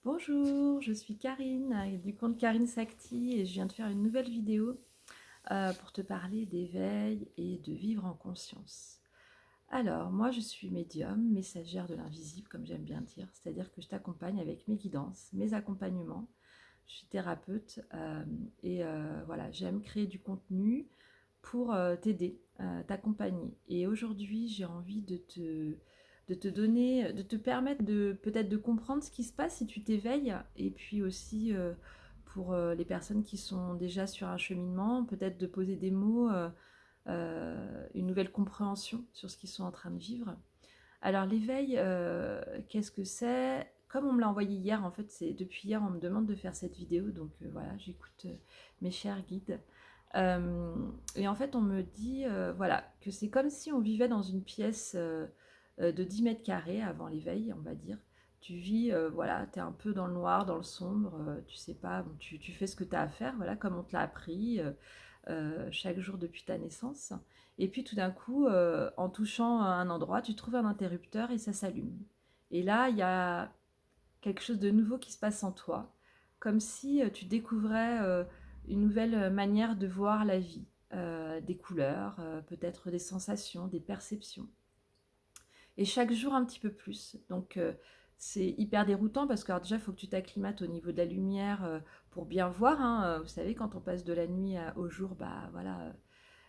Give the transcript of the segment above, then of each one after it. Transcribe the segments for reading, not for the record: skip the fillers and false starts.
Bonjour, je suis Karine du compte Karine Sakti et je viens de faire une nouvelle vidéo pour te parler d'éveil et de vivre en conscience. Alors, moi je suis médium, messagère de l'invisible comme j'aime bien dire, c'est-à-dire que je t'accompagne avec mes guidances, mes accompagnements. Je suis thérapeute et voilà, j'aime créer du contenu pour t'aider, t'accompagner. Et aujourd'hui, j'ai envie de te donner, de te permettre de peut-être de comprendre ce qui se passe si tu t'éveilles, et puis aussi pour les personnes qui sont déjà sur un cheminement, peut-être de poser des mots, une nouvelle compréhension sur ce qu'ils sont en train de vivre. Alors l'éveil, qu'est-ce que c'est? Comme on me l'a envoyé hier, en fait, c'est depuis hier, on me demande de faire cette vidéo, donc voilà, j'écoute mes chers guides. Et en fait, on me dit, voilà, que c'est comme si on vivait dans une pièce de 10 mètres carrés avant l'éveil, on va dire. Tu vis, voilà, tu es un peu dans le noir, dans le sombre, tu sais pas, bon, tu fais ce que tu as à faire, voilà, comme on te l'a appris chaque jour depuis ta naissance. Et puis tout d'un coup, en touchant un endroit, tu trouves un interrupteur et ça s'allume. Et là, il y a quelque chose de nouveau qui se passe en toi, comme si tu découvrais une nouvelle manière de voir la vie, des couleurs, peut-être des sensations, des perceptions. Et chaque jour un petit peu plus. Donc c'est hyper déroutant parce que alors, déjà, il faut que tu t'acclimates au niveau de la lumière pour bien voir, hein. Vous savez, quand on passe de la nuit au jour, bah voilà.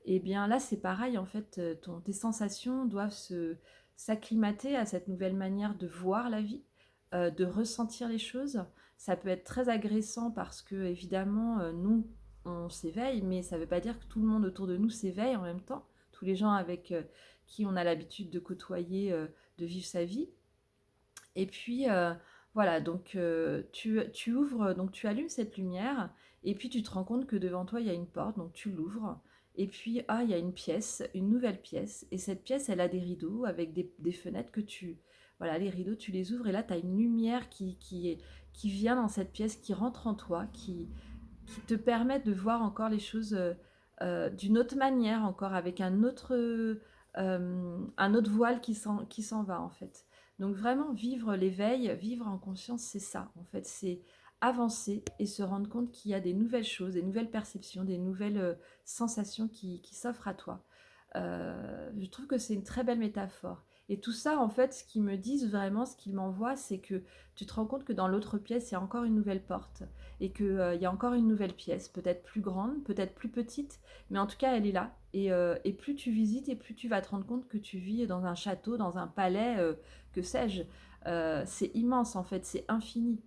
Et bien là, c'est pareil, en fait, tes sensations doivent s'acclimater à cette nouvelle manière de voir la vie, de ressentir les choses. Ça peut être très agressant parce que, évidemment, nous, on s'éveille, mais ça ne veut pas dire que tout le monde autour de nous s'éveille en même temps. Tous les gens avec qui on a l'habitude de côtoyer, de vivre sa vie. Et puis, voilà, donc tu ouvres, donc tu allumes cette lumière, et puis tu te rends compte que devant toi, il y a une porte, donc tu l'ouvres. Et puis, ah, il y a une pièce, une nouvelle pièce. Et cette pièce, elle a des rideaux avec des fenêtres que tu... Voilà, les rideaux, tu les ouvres, et là, tu as une lumière qui vient dans cette pièce, qui rentre en toi, qui te permet de voir encore les choses d'une autre manière, encore avec un autre voile qui s'en va, en fait. Donc vraiment, vivre l'éveil, vivre en conscience, c'est ça, en fait. C'est avancer et se rendre compte qu'il y a des nouvelles choses, des nouvelles perceptions, des nouvelles sensations qui s'offrent à toi. Je trouve que c'est une très belle métaphore. Et tout ça, en fait, ce qu'ils me disent vraiment, ce qu'ils m'envoient, c'est que tu te rends compte que dans l'autre pièce, il y a encore une nouvelle porte et qu'il y a encore une nouvelle pièce, peut-être plus grande, peut-être plus petite, mais en tout cas, elle est là. Et plus tu visites, et plus tu vas te rendre compte que tu vis dans un château, dans un palais, que sais-je. C'est immense, en fait, c'est infini.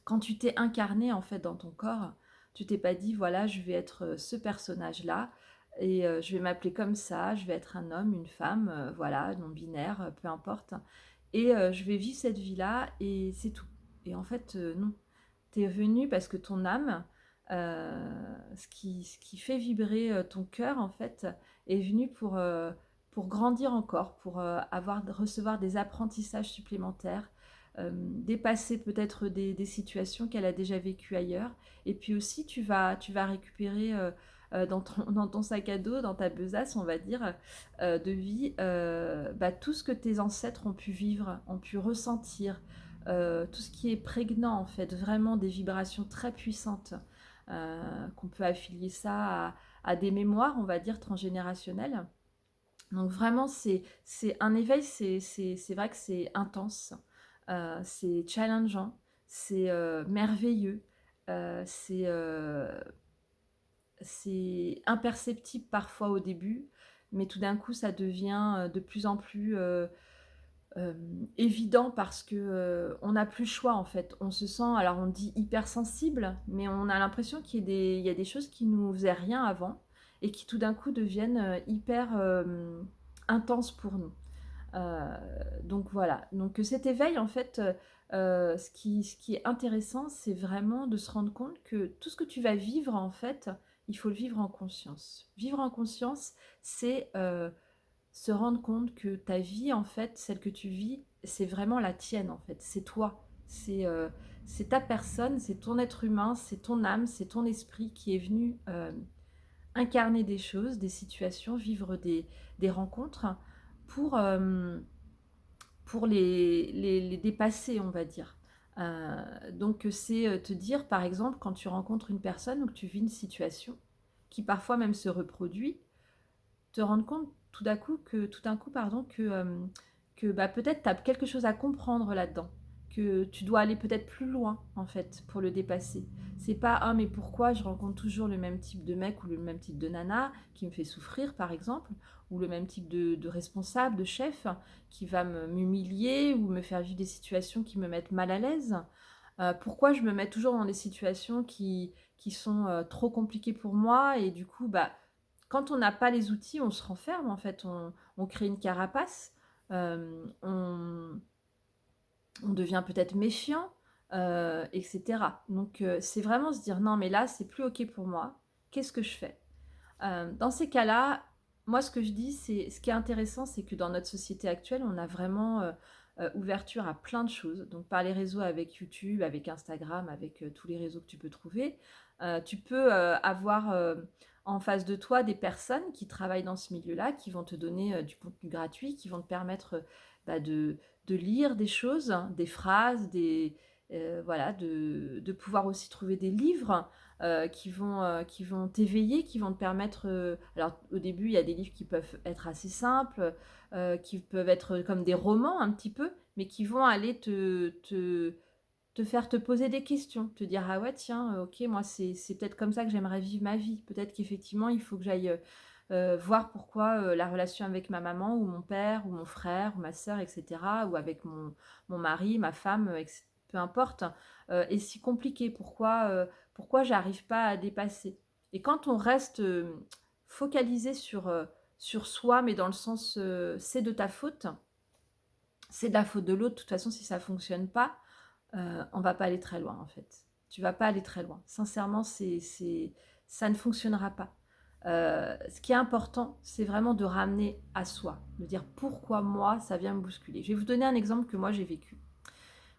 Quand tu t'es incarné, en fait, dans ton corps, tu t'es pas dit, voilà, je vais être ce personnage-là, et je vais m'appeler comme ça, je vais être un homme, une femme, voilà, non-binaire, peu importe. Et je vais vivre cette vie-là, et c'est tout. Et en fait, non. Tu es venu parce que ton âme, ce qui fait vibrer ton cœur, en fait, est venu pour grandir encore, pour recevoir des apprentissages supplémentaires, dépasser peut-être des situations qu'elle a déjà vécues ailleurs. Et puis aussi, tu vas récupérer dans ton sac à dos, dans ta besace, on va dire, de vie, bah, tout ce que tes ancêtres ont pu vivre, ont pu ressentir, tout ce qui est prégnant, en fait, vraiment des vibrations très puissantes, qu'on peut affilier ça à des mémoires, on va dire, transgénérationnelles. Donc vraiment, c'est un éveil, c'est vrai que c'est intense, c'est challengeant, c'est merveilleux, c'est imperceptible parfois au début, mais tout d'un coup, ça devient de plus en plus évident parce que on n'a plus le choix, en fait. On se sent, alors on dit hypersensible, mais on a l'impression il y a des choses qui nous faisaient rien avant et qui tout d'un coup deviennent hyper intenses pour nous. Euh, donc voilà. Donc cet éveil, en fait, ce qui est intéressant, c'est vraiment de se rendre compte que tout ce que tu vas vivre, en fait, il faut le vivre en conscience. Vivre en conscience, c'est se rendre compte que ta vie, en fait, celle que tu vis, c'est vraiment la tienne, en fait. C'est toi. C'est ta personne, c'est ton être humain, c'est ton âme, c'est ton esprit qui est venu incarner des choses, des situations, vivre des rencontres pour, pour les dépasser, on va dire. Donc c'est te dire, par exemple, quand tu rencontres une personne ou que tu vis une situation qui parfois même se reproduit, te rendre compte tout d'un coup, pardon, que bah, peut-être tu as quelque chose à comprendre là-dedans, que tu dois aller peut-être plus loin en fait pour le dépasser. C'est pas ah mais pourquoi je rencontre toujours le même type de mec ou le même type de nana qui me fait souffrir par exemple, ou le même type de responsable, de chef qui va m'humilier ou me faire vivre des situations qui me mettent mal à l'aise. Pourquoi je me mets toujours dans des situations qui sont trop compliquées pour moi et du coup bah quand on n'a pas les outils, on se renferme en fait, on crée une carapace, on devient peut-être méfiant, et cetera. Donc c'est vraiment se dire: «Non mais là, c'est plus OK pour moi. Qu'est-ce que je fais?» Dans ces cas-là, moi ce que je dis, c'est ce qui est intéressant, c'est que dans notre société actuelle, on a vraiment, ouverture à plein de choses. Donc par les réseaux avec YouTube, avec Instagram, avec, tous les réseaux que tu peux trouver, tu peux, avoir, en face de toi des personnes qui travaillent dans ce milieu-là, qui vont te donner, du contenu gratuit, qui vont te permettre, bah, de lire des choses, hein, des phrases, voilà, de pouvoir aussi trouver des livres, qui vont t'éveiller, qui vont te permettre, alors au début, il y a des livres qui peuvent être assez simples, qui peuvent être comme des romans un petit peu, mais qui vont aller te faire te poser des questions, te dire: «Ah ouais tiens, OK, moi c'est peut-être comme ça que j'aimerais vivre ma vie. Peut-être qu'effectivement il faut que j'aille, voir pourquoi, la relation avec ma maman ou mon père ou mon frère ou ma sœur et cetera ou avec mon mari, ma femme, peu importe, est si compliquée. Pourquoi j'arrive pas à dépasser?» Et quand on reste, focalisé sur soi, mais dans le sens, c'est de ta faute, c'est de la faute de l'autre, de toute façon si ça fonctionne pas, on va pas aller très loin en fait. Tu vas pas aller très loin. Sincèrement, ça ne fonctionnera pas. Ce qui est important, c'est vraiment de ramener à soi, de dire: «Pourquoi moi, ça vient me bousculer?» Je vais vous donner un exemple que moi j'ai vécu.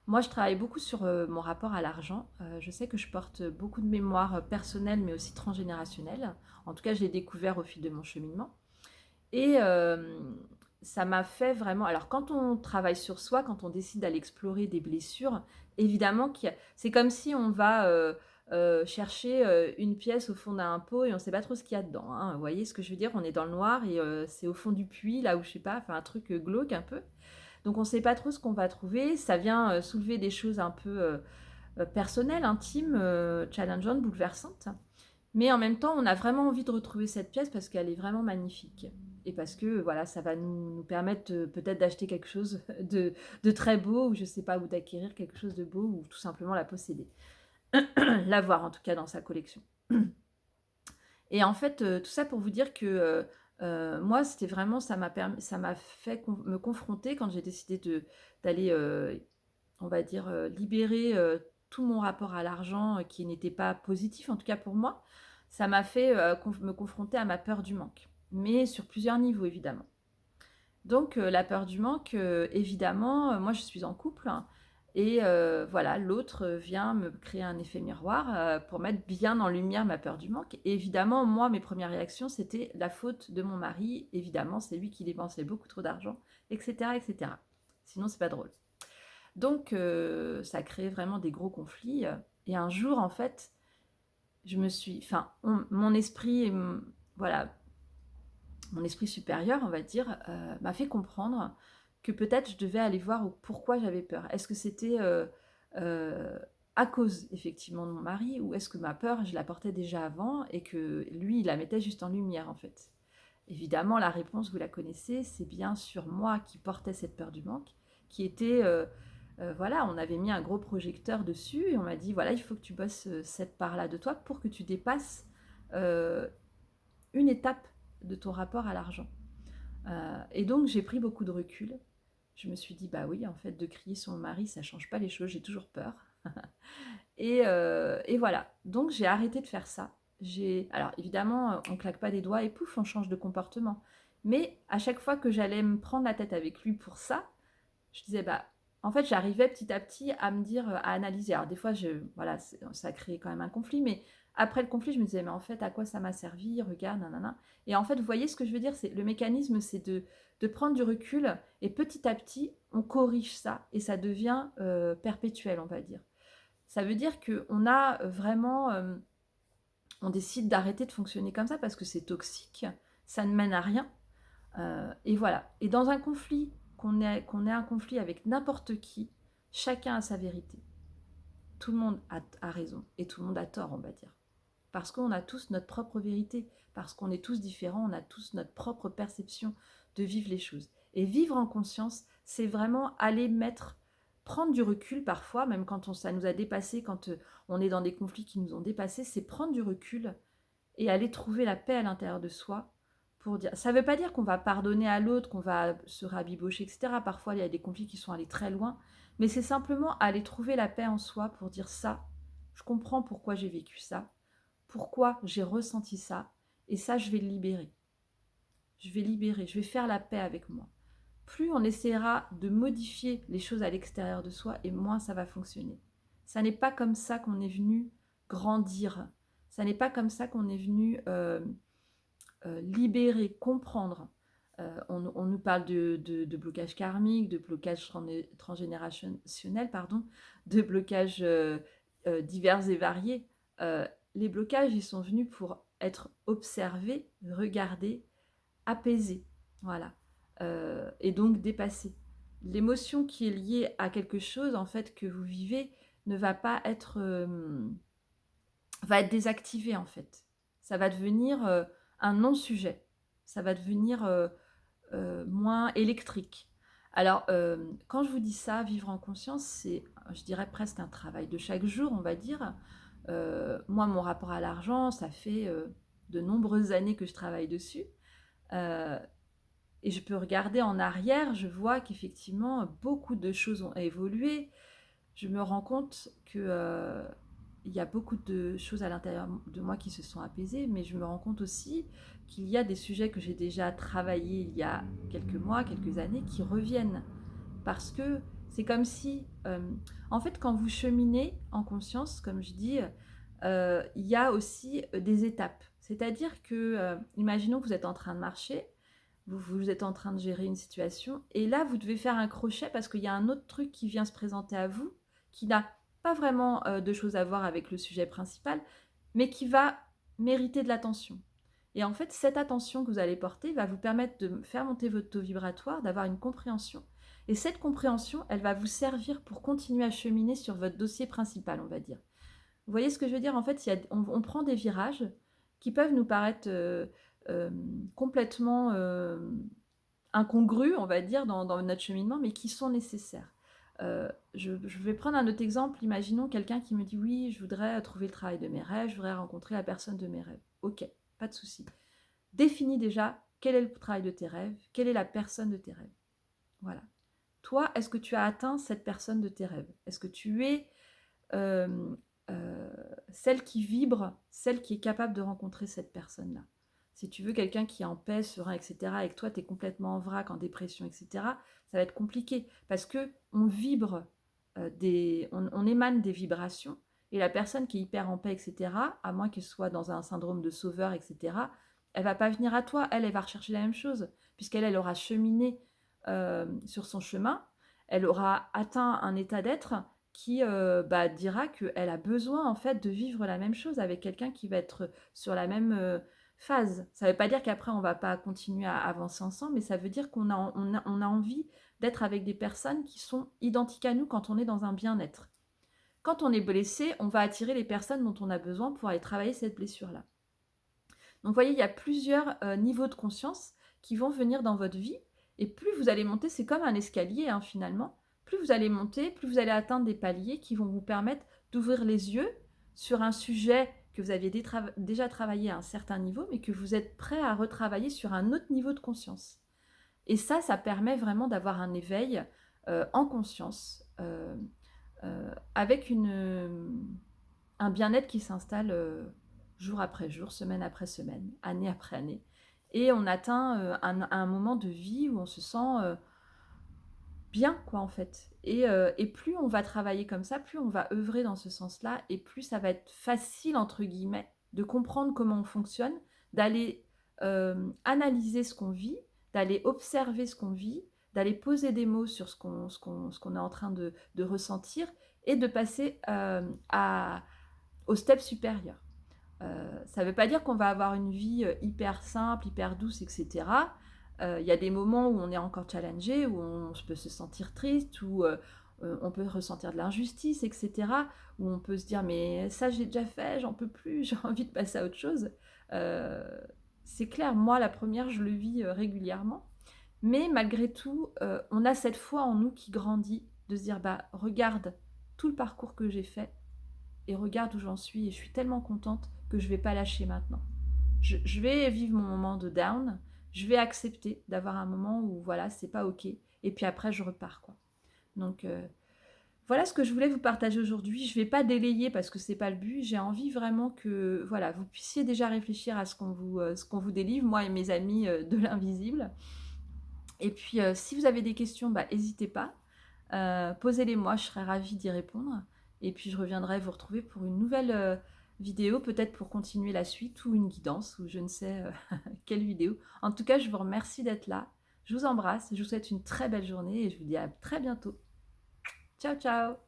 Moi, je travaille beaucoup sur, mon rapport à l'argent. Je sais que je porte beaucoup de mémoires, personnelles, mais aussi transgénérationnelles. En tout cas, je l'ai découvert au fil de mon cheminement et ça m'a fait vraiment alors quand on travaille sur soi, quand on décide d'aller explorer des blessures, évidemment qu'il y a c'est comme si on va, chercher, une pièce au fond d'un pot et on ne sait pas trop ce qu'il y a dedans, hein. Vous voyez ce que je veux dire? On est dans le noir et c'est au fond du puits, là où je sais pas, enfin un truc, glauque un peu. Donc on ne sait pas trop ce qu'on va trouver. Ça vient, soulever des choses un peu, personnelles, intimes, challengeantes, bouleversantes. Mais en même temps, on a vraiment envie de retrouver cette pièce parce qu'elle est vraiment magnifique et parce que, voilà, ça va nous permettre, peut-être d'acheter quelque chose de très beau ou je sais pas, ou d'acquérir quelque chose de beau ou tout simplement la posséder. L'avoir en tout cas dans sa collection. Et en fait, tout ça pour vous dire que, moi, c'était vraiment ça m'a fait me confronter quand j'ai décidé d'aller, on va dire, libérer, tout mon rapport à l'argent, qui n'était pas positif, en tout cas pour moi. Ça m'a fait, me confronter à ma peur du manque, mais sur plusieurs niveaux évidemment. Donc la peur du manque, évidemment, moi je suis en couple, hein, et voilà, l'autre, vient me créer un effet miroir, pour mettre bien en lumière ma peur du manque. Et évidemment, moi, mes premières réactions, c'était la faute de mon mari. Évidemment, c'est lui qui dépensait beaucoup trop d'argent et cetera et cetera. Sinon, c'est pas drôle. Donc ça a créé vraiment des gros conflits, et un jour, en fait, je me suis enfin, mon esprit et voilà, mon esprit supérieur, on va dire, m'a fait comprendre que peut-être je devais aller voir pourquoi j'avais peur. Est-ce que c'était, heu, à cause effectivement de mon mari ou est-ce que ma peur, je la portais déjà avant et que lui, il la mettait juste en lumière, en fait? Évidemment, la réponse, vous la connaissez, c'est bien sûr moi qui portais cette peur du manque, qui était, voilà, on avait mis un gros projecteur dessus et on m'a dit: «Voilà, il faut que tu bosses, cette part-là de toi pour que tu dépasses, heu, une étape de ton rapport à l'argent». Et donc j'ai pris beaucoup de recul. Je me suis dit: «Bah oui, en fait, de crier sur mon mari, ça change pas les choses, j'ai toujours peur». Et voilà, donc j'ai arrêté de faire ça. Alors évidemment, on claque pas des doigts et pouf, on change de comportement. Mais à chaque fois que j'allais me prendre la tête avec lui pour ça, je disais: «Bah» en fait, j'arrivais petit à petit à me dire, à analyser. Alors des fois, voilà, ça a créé quand même un conflit, mais Après le conflit, je me disais, mais en fait, à quoi ça m'a servi? Regarde, nanana. Et en fait, vous voyez ce que je veux dire? C'est le mécanisme, c'est de prendre du recul et petit à petit, on corrige ça et ça devient perpétuel, on va dire. Ça veut dire qu'on a vraiment, on décide d'arrêter de fonctionner comme ça parce que c'est toxique, ça ne mène à rien. Et voilà. Et dans un conflit, qu'on ait un conflit avec n'importe qui, chacun a sa vérité. Tout le monde a raison et tout le monde a tort, on va dire. Parce qu'on a tous notre propre vérité, parce qu'on est tous différents, on a tous notre propre perception de vivre les choses. Et vivre en conscience, c'est vraiment prendre du recul parfois, même quand ça nous a dépassé, quand on est dans des conflits qui nous ont dépassés, c'est prendre du recul et aller trouver la paix à l'intérieur de soi pour dire. Ça ne veut pas dire qu'on va pardonner à l'autre, qu'on va se rabibocher, etc. Parfois, il y a des conflits qui sont allés très loin, mais c'est simplement aller trouver la paix en soi pour dire ça, je comprends pourquoi j'ai vécu ça, pourquoi j'ai ressenti ça, et ça, je vais le libérer. Je vais libérer, je vais faire la paix avec moi. Plus on essaiera de modifier les choses à l'extérieur de soi, et moins ça va fonctionner. Ça n'est pas comme ça qu'on est venu grandir. Ça n'est pas comme ça qu'on est venu libérer, comprendre. On nous parle de blocage karmique, de blocage transgénérationnel, pardon, de blocages divers et variés. Les blocages, ils sont venus pour être observés, regardés, apaisés. Voilà. Et donc dépassés. L'émotion qui est liée à quelque chose, en fait, que vous vivez, ne va pas être... va être désactivée, en fait. Ça va devenir un non-sujet. Ça va devenir moins électrique. Alors, quand je vous dis ça, vivre en conscience, c'est, je dirais, presque un travail de chaque jour, on va dire. Moi, mon rapport à l'argent, ça fait de nombreuses années que je travaille dessus. Et je peux regarder en arrière, je vois qu'effectivement, beaucoup de choses ont évolué. Je me rends compte que il y a beaucoup de choses à l'intérieur de moi qui se sont apaisées, mais je me rends compte aussi qu'il y a des sujets que j'ai déjà travaillés il y a quelques mois, quelques années, qui reviennent. Parce que c'est comme si, en fait, quand vous cheminez en conscience, comme je dis, il y a aussi des étapes. C'est-à-dire que, imaginons que vous êtes en train de marcher, vous êtes en train de gérer une situation, et là, vous devez faire un crochet parce qu'il y a un autre truc qui vient se présenter à vous, qui n'a pas vraiment de choses à voir avec le sujet principal, mais qui va mériter de l'attention. Et en fait, cette attention que vous allez porter va vous permettre de faire monter votre taux vibratoire, d'avoir une compréhension. Et cette compréhension, elle va vous servir pour continuer à cheminer sur votre dossier principal, on va dire. Vous voyez ce que je veux dire? En fait, on prend des virages qui peuvent nous paraître complètement incongrus, on va dire, dans notre cheminement, mais qui sont nécessaires. Je vais prendre un autre exemple. Imaginons quelqu'un qui me dit oui, je voudrais trouver le travail de mes rêves, je voudrais rencontrer la personne de mes rêves. Ok, pas de souci. Définis déjà quel est le travail de tes rêves, quelle est la personne de tes rêves. Voilà. Toi, est-ce que tu as atteint cette personne de tes rêves? Est-ce que tu es celle qui vibre, celle qui est capable de rencontrer cette personne-là? Si tu veux quelqu'un qui est en paix, serein, etc., et que toi, tu es complètement en vrac, en dépression, etc., ça va être compliqué parce que on vibre, on émane des vibrations, et la personne qui est hyper en paix, etc., à moins qu'elle soit dans un syndrome de sauveur, etc., elle va pas venir à toi, elle va rechercher la même chose, puisqu'elle aura cheminé sur son chemin, elle aura atteint un état d'être qui dira qu'elle a besoin en fait de vivre la même chose avec quelqu'un qui va être sur la même phase. Ça ne veut pas dire qu'après on ne va pas continuer à avancer ensemble, mais ça veut dire qu'on a envie d'être avec des personnes qui sont identiques à nous quand on est dans un bien-être. Quand on est blessé, on va attirer les personnes dont on a besoin pour aller travailler cette blessure-là. Donc vous voyez, il y a plusieurs niveaux de conscience qui vont venir dans votre vie, et plus vous allez monter, c'est comme un escalier finalement, plus vous allez monter, plus vous allez atteindre des paliers qui vont vous permettre d'ouvrir les yeux sur un sujet que vous aviez déjà travaillé à un certain niveau, mais que vous êtes prêt à retravailler sur un autre niveau de conscience. Et ça permet vraiment d'avoir un éveil en conscience, avec un bien-être qui s'installe jour après jour, semaine après semaine, année après année. Et on atteint un moment de vie où on se sent bien, quoi, en fait. Et plus on va travailler comme ça, plus on va œuvrer dans ce sens-là, et plus ça va être «facile» entre guillemets de comprendre comment on fonctionne, d'aller, analyser ce qu'on vit, d'aller observer ce qu'on vit, d'aller poser des mots sur ce qu'on est en train de ressentir, et de passer, au step supérieur. Ça ne veut pas dire qu'on va avoir une vie, hyper simple, hyper douce et cetera. Il y a des moments où on est encore challengé, où on peut se sentir triste, où, on peut ressentir de l'injustice et cetera, où on peut se dire: «Mais ça, j'ai déjà fait, j'en peux plus, j'ai envie de passer à autre chose». Heu, c'est clair, moi, la première, je le vis, régulièrement. Mais malgré tout, on a cette foi en nous qui grandit, de se dire: «Bah, regarde tout le parcours que j'ai fait et regarde où j'en suis, et je suis tellement contente que je vais pas lâcher maintenant. Je vais vivre mon moment de down, je vais accepter d'avoir un moment où voilà, c'est pas OK, et puis après je repars, quoi». Donc voilà ce que je voulais vous partager aujourd'hui. Je vais pas délayer parce que c'est pas le but. J'ai envie vraiment que, voilà, vous puissiez déjà réfléchir à ce qu'on vous délivre, moi et mes amis, de l'invisible. Et puis, si vous avez des questions, bah, hésitez pas. Posez-les-moi, je serai ravie d'y répondre. Et puis je reviendrai vous retrouver pour une nouvelle, vidéo, peut-être pour continuer la suite, ou une guidance, ou je ne sais, quelle vidéo. En tout cas, je vous remercie d'être là. Je vous embrasse, je vous souhaite une très belle journée et je vous dis à très bientôt. Ciao, ciao!